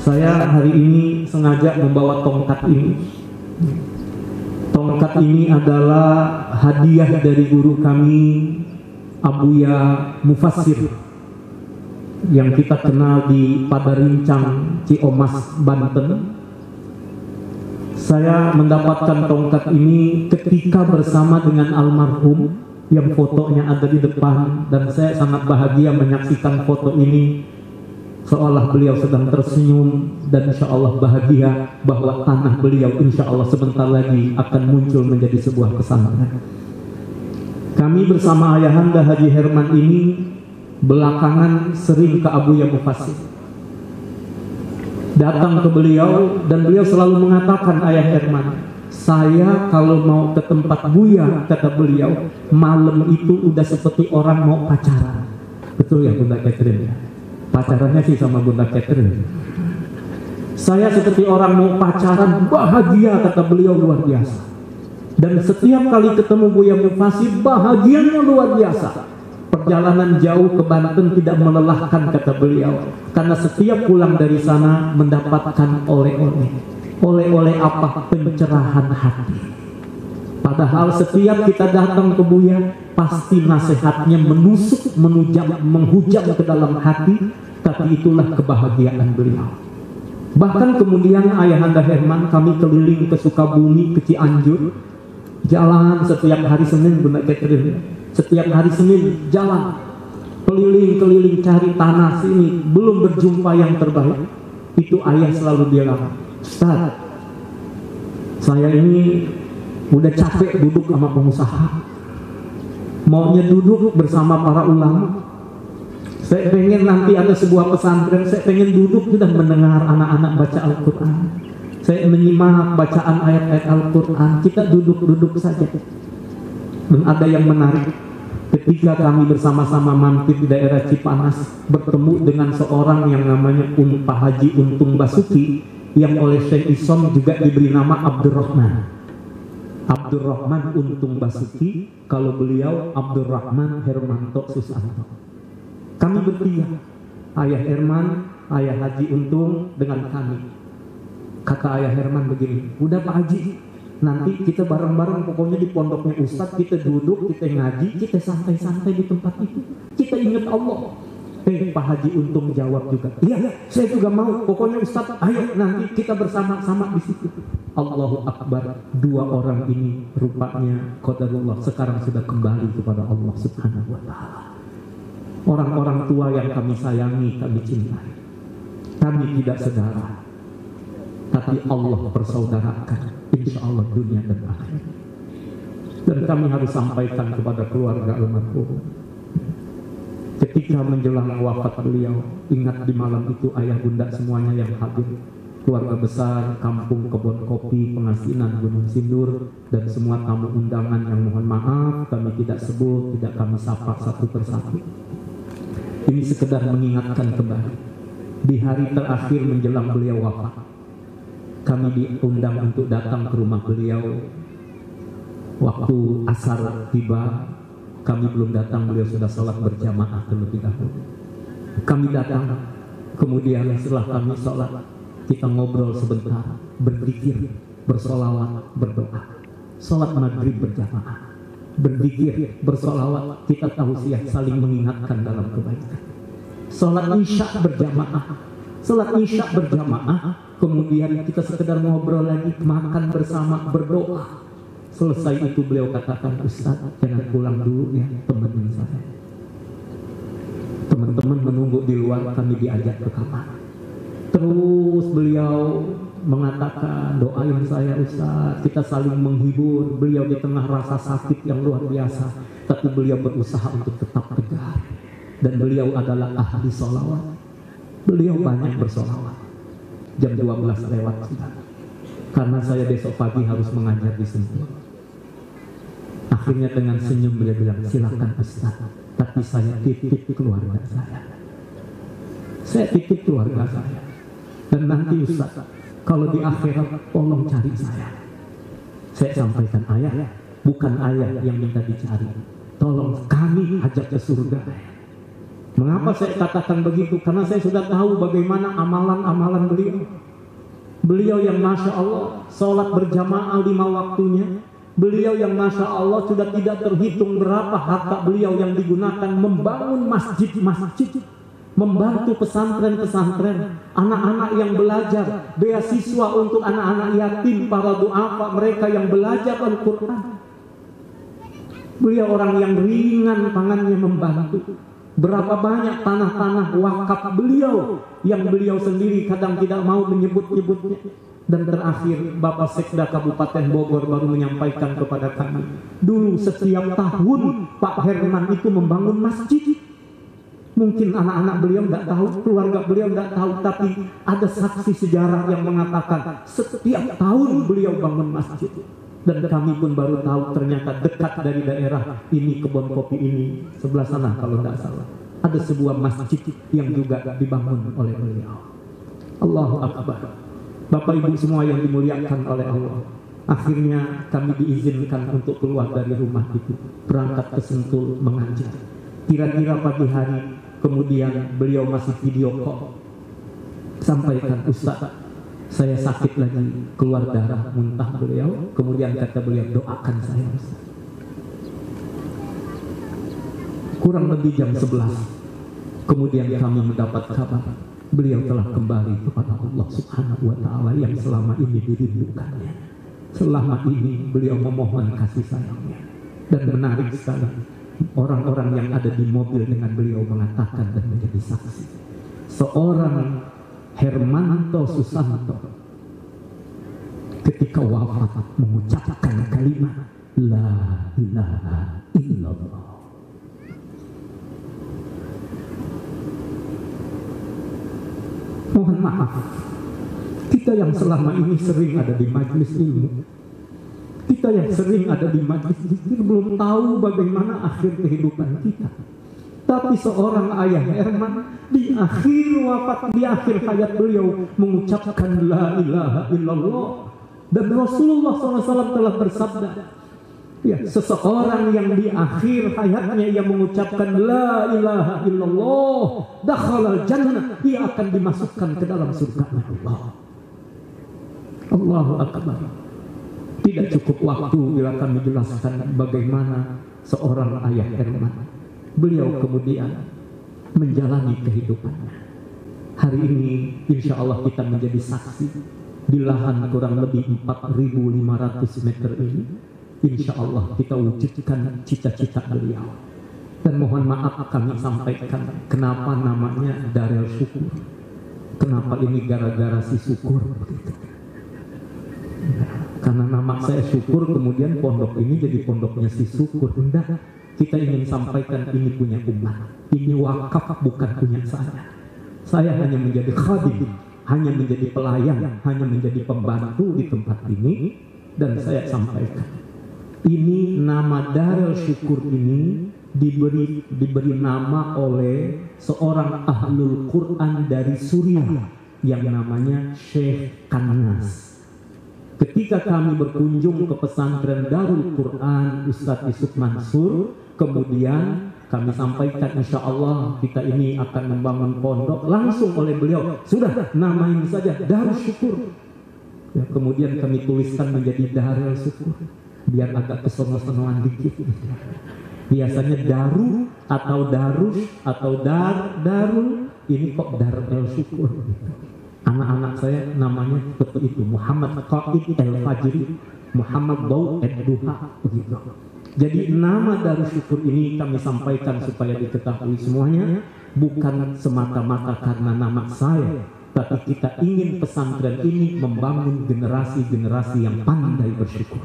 Saya hari ini sengaja membawa tongkat ini. Tongkat ini adalah hadiah dari guru kami, Abuya Mufassir, yang kita kenal di Padarincang, Ciomas, Banten. Saya mendapatkan tongkat ini ketika bersama dengan almarhum yang fotonya ada di depan, dan saya sangat bahagia menyaksikan foto ini, seolah beliau sedang tersenyum, dan insya Allah bahagia bahwa tanah beliau insya Allah sebentar lagi akan muncul menjadi sebuah pesantren. Kami bersama Ayahanda Haji Herman ini belakangan sering ke Abuya Mufassir, datang ke beliau, dan beliau selalu mengatakan, Ayah Herman, saya kalau mau ke tempat Buya, kata beliau, malam itu udah seperti orang mau pacaran. Betul ya Bunda Catherine ya? Pacarannya sih sama Bunda Catherine. Saya seperti orang mau pacaran, bahagia, kata beliau, luar biasa. Dan setiap kali ketemu Buya Mufassir, bahagianya luar biasa. Perjalanan jauh ke Banten tidak melelahkan, kata beliau, karena setiap pulang dari sana mendapatkan oleh-oleh. Oleh-oleh apa? Pencerahan hati. Padahal setiap kita datang ke Buya, pasti nasihatnya menusuk, menghujam ke dalam hati, tapi itulah kebahagiaan beliau. Bahkan kemudian Ayahanda Herman kami keliling ke Sukabumi, ke Cianjur, jalan setiap hari Senin, Bunda Catherine. Setiap hari Senin jalan, keliling-keliling cari tanah sini, belum berjumpa yang terbaik. Itu ayah selalu bilang, Ustaz, saya ini udah capek duduk sama pengusaha, maunya duduk bersama para ulama. Saya pengen nanti ada sebuah pesantren, saya pengen duduk dan mendengar anak-anak baca Al-Quran, saya menyimak bacaan ayat-ayat Al-Quran, kita duduk-duduk saja. Dan ada yang menarik, ketika kami bersama-sama mampir di daerah Cipanas, bertemu dengan seorang yang namanya Pak Haji Untung Basuki, yang oleh Syekh Isom juga diberi nama Abdurrahman. Abdurrahman Untung Basuki, kalau beliau Abdurrahman Hermanto Susanto. Kami bertiga, Ayah Herman, Ayah Haji Untung dengan kami. Kata Ayah Herman begini, udah Pak Haji, nanti kita bareng-bareng pokoknya di pondoknya Ustadz, kita duduk, kita ngaji, kita santai-santai di tempat itu, kita ingat Allah. Pak Haji Untung jawab juga, iya, saya juga mau, pokoknya Ustadz, ayo nanti kita bersama-sama di situ. Allahu Akbar, dua orang ini rupanya qadarullah sekarang sudah kembali kepada Allah Subhanahu wa Ta'ala. Orang-orang tua yang kami sayangi, kami cintai, kami tidak saudara, tapi Allah persaudarakan, insya Allah dunia dan akhirat. Dan kami harus sampaikan kepada keluarga almarhum, ketika menjelang wafat beliau, ingat di malam itu ayah bunda semuanya yang hadir, keluarga besar kampung Kebon Kopi, Pengasinan, Gunung Sindur, dan semua tamu undangan yang mohon maaf kami tidak sebut, tidak kami sapa satu persatu. Ini sekedar mengingatkan kembali, di hari terakhir menjelang beliau wafat, kami diundang untuk datang ke rumah beliau. Waktu asar tiba, kami belum datang, beliau sudah sholat berjamaah terlebih dahulu. Kami datang, kemudian setelah kami sholat, kita ngobrol sebentar, berzikir, bersolawat, berdoa. Sholat maghrib berjamaah, berzikir, bersolawat, kita tausiah saling mengingatkan dalam kebaikan. Sholat isya berjamaah, sholat isya berjamaah, kemudian kita sekedar ngobrol lagi, makan bersama, berdoa. Selesai itu beliau katakan, Ustaz, jangan pulang dulu ya, temenin saya. Teman-teman menunggu di luar, kami diajak ke kamar. Terus beliau mengatakan, doain saya Ustaz, kita saling menghibur. Beliau di tengah rasa sakit yang luar biasa, tapi beliau berusaha untuk tetap tegar. Dan beliau adalah ahli sholawat. Beliau banyak bersolawat. Jam 12 lewat sudah, karena saya besok pagi harus mengajar di sini. Akhirnya dengan senyum beliau bilang, silakan Ustaz, tapi saya titip keluarga saya. Saya titip keluarga saya. Dan nanti Ustaz, kalau di akhirat tolong cari saya. Saya sampaikan, ayah, bukan ayah yang minta dicari, tolong kami ajak ke surga. Mengapa saya katakan begitu? Karena saya sudah tahu bagaimana amalan-amalan beliau. Beliau yang Masya Allah sholat berjamaah 5 waktunya. Beliau yang Masya Allah sudah tidak terhitung berapa harta beliau yang digunakan membangun masjid-masjid, membantu pesantren-pesantren, anak-anak yang belajar, beasiswa untuk anak-anak yatim, para duafa, mereka yang belajar Al-Quran. Beliau orang yang ringan tangannya membantu. Berapa banyak tanah-tanah wakaf beliau yang beliau sendiri kadang tidak mau menyebut-nyebutnya. Dan terakhir Bapak Sekda Kabupaten Bogor baru menyampaikan kepada kami, dulu setiap tahun Pak Herman itu membangun masjid. Mungkin anak-anak beliau tidak tahu, keluarga beliau tidak tahu, tapi ada saksi sejarah yang mengatakan setiap tahun beliau bangun masjid. Dan kami pun baru tahu ternyata dekat dari daerah ini, kebun kopi ini, sebelah sana kalau tidak salah, ada sebuah masjid yang juga dibangun oleh beliau. Allahu Akbar. Bapak Ibu semua yang dimuliakan oleh Allah, akhirnya kami diizinkan untuk keluar dari rumah itu, berangkat ke Sentul mengajar. Kira-kira pagi hari, kemudian beliau masih video call, sampaikan, Ustaz, saya sakit lagi, keluar darah, muntah beliau. Kemudian kata beliau, doakan saya, Ustaz. Kurang lebih jam 11, kemudian kami mendapat kabar beliau telah kembali kepada Allah Subhanahu wa Ta'ala yang selama ini dirindukannya. Selama ini beliau memohon kasih sayangnya. Dan menarik sekali, orang-orang yang ada di mobil dengan beliau mengatakan dan menjadi saksi. Seorang Hermanto Susanto ketika wafat mengucapkan kalimat La ilaha illallah. Mohon maaf, kita yang selama ini sering ada di majelis ilmu, kita yang sering ada di majelis zikir belum tahu bagaimana akhir kehidupan kita. Tapi seorang ayah Herman di akhir wafat, di akhir hayat beliau mengucapkan La ilaha illallah. Dan Rasulullah SAW telah bersabda, ya, seseorang yang di akhir hayatnya yang mengucapkan La ilaha illallah dakhalal jannah, dia akan dimasukkan ke dalam surga Allah. Allahu Akbar. Tidak cukup waktu bila kami jelaskan bagaimana seorang ayah Herman. Beliau kemudian menjalani kehidupannya. Hari ini insya Allah kita menjadi saksi di lahan kurang lebih 4.500 meter ini. Insya Allah kita wujudkan cita-cita beliau. Dan mohon maaf kami sampaikan kenapa namanya Darul Syukur. Kenapa ini gara-gara si syukur begitu. Karena nama saya Syukur, kemudian pondok ini jadi pondoknya si Syukur. Enggak. Kita ingin sampaikan ini punya umat, ini wakaf bukan punya saya. Saya hanya menjadi khadim, hanya menjadi pelayan, hanya menjadi pembantu di tempat ini. Dan saya sampaikan, ini nama Darul Syukur ini diberi nama oleh seorang ahlul Quran dari Suriah yang namanya Syekh Kanas. Ketika kami berkunjung ke pesantren Darul Quran Ustadz Yusuf Mansur, kemudian kami sampaikan insya Allah kita ini akan membangun pondok, langsung oleh beliau, sudah namain saja Darul Syukur. Ya, kemudian kami tuliskan menjadi Darul Syukur, biar agak kesono-sonoan dikit. Biasanya Daru atau Darus atau Darul, ini kok Darul Syukur. Anak-anak saya namanya seperti itu, Muhammad Qaid El-Fajri, Muhammad Daud Ed-Duha, begitu. Jadi nama Darul Syukur ini kami sampaikan supaya diketahui semuanya, bukan semata-mata karena nama saya, tapi kita ingin pesantren ini membangun generasi-generasi yang pandai bersyukur.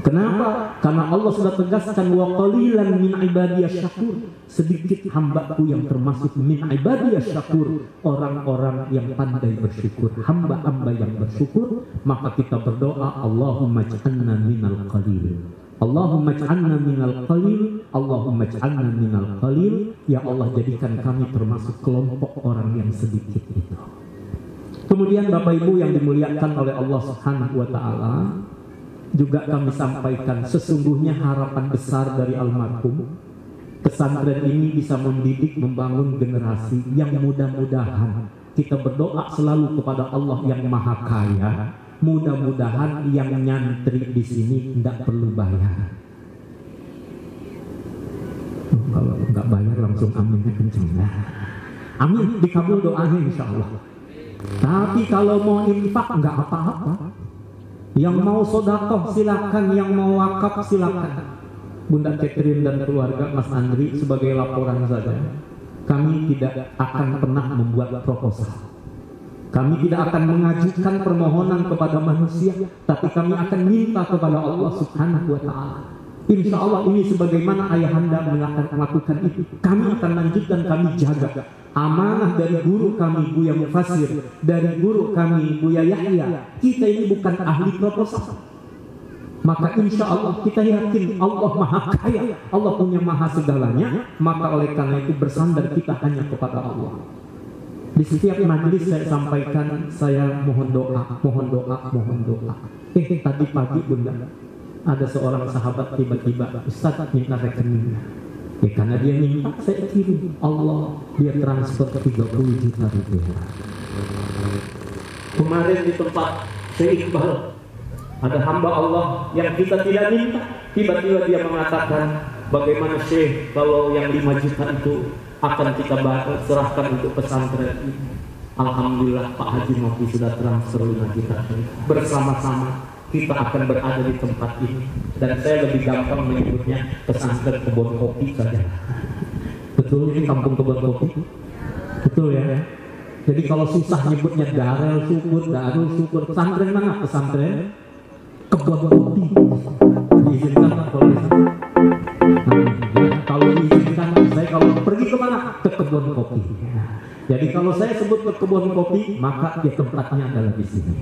Kenapa? Karena Allah sudah tegaskan wa qalilan min ibadiyas syakur, sedikit hambaku yang termasuk min ibadiyas syakur, orang-orang yang pandai bersyukur, hamba-hamba yang bersyukur. Maka kita berdoa, Allahumma ij'alna minal qalil, Allahumma ij'alna minal qalil, Allahumma ij'alna minal qalil. Ya Allah, jadikan kami termasuk kelompok orang yang sedikit itu. Kemudian Bapak Ibu yang dimuliakan oleh Allah Subhanahu wa Ta'ala, juga kami sampaikan sesungguhnya harapan besar dari almarhum pesantren ini bisa mendidik, membangun generasi yang mudah-mudahan kita berdoa selalu kepada Allah yang Maha Kaya. Mudah-mudahan yang nyantri di sini tidak perlu bayar. Kalau nggak bayar langsung aminnya kenceng. Amin, dikabul doanya insya Allah. Tapi kalau mau infak nggak apa-apa. Yang mau sodakoh silakan, yang mau wakaf silakan. Bunda Catherine dan keluarga Mas Andri, sebagai laporan saja, kami tidak akan pernah membuat proposal. Kami tidak akan mengajukan permohonan kepada manusia, tapi kami akan minta kepada Allah Subhanahu wa Ta'ala. Insya Allah ini sebagaimana ayahanda melakukan itu, kami akan lanjutkan, kami jaga amanah dari guru kami Buya Mufassir, dari guru kami Buya Yahya. Kita ini bukan ahli proposal, maka insya Allah kita yakin Allah Maha Kaya, Allah punya maha segalanya. Maka oleh karena itu bersandar kita hanya kepada Allah. Di setiap majelis saya sampaikan, saya mohon doa, mohon doa, mohon doa. Tadi pagi Bunda, ada seorang sahabat tiba-tiba, Ustaz minta rekeningnya. Ya karena dia minta, saya kirim. Allah, dia transfer 30 juta rupiah. Kemarin di tempat Syekh Iqbal, ada hamba Allah yang kita tidak minta, tiba-tiba dia mengatakan, bagaimana Syekh kalau yang 5 juta itu akan kita serahkan untuk pesantren ini. Alhamdulillah Pak Haji Novi sudah transfer 5 juta. Bersama-sama kita akan berada di tempat ini, dan saya lebih gampang menyebutnya pesantren kebun kopi saja. Betul, ini kampung kebun kopi. Betul ya. Jadi kalau susah nyebutnya Darul Syukur, pesantren mana? Pesantren kebun kopi. Diizinkan kalau kalau diizinkan, saya kalau pergi kemana? Ke kebun kopi. Jadi kalau saya sebut ke kebun kopi, maka ya tempatnya adalah di sini.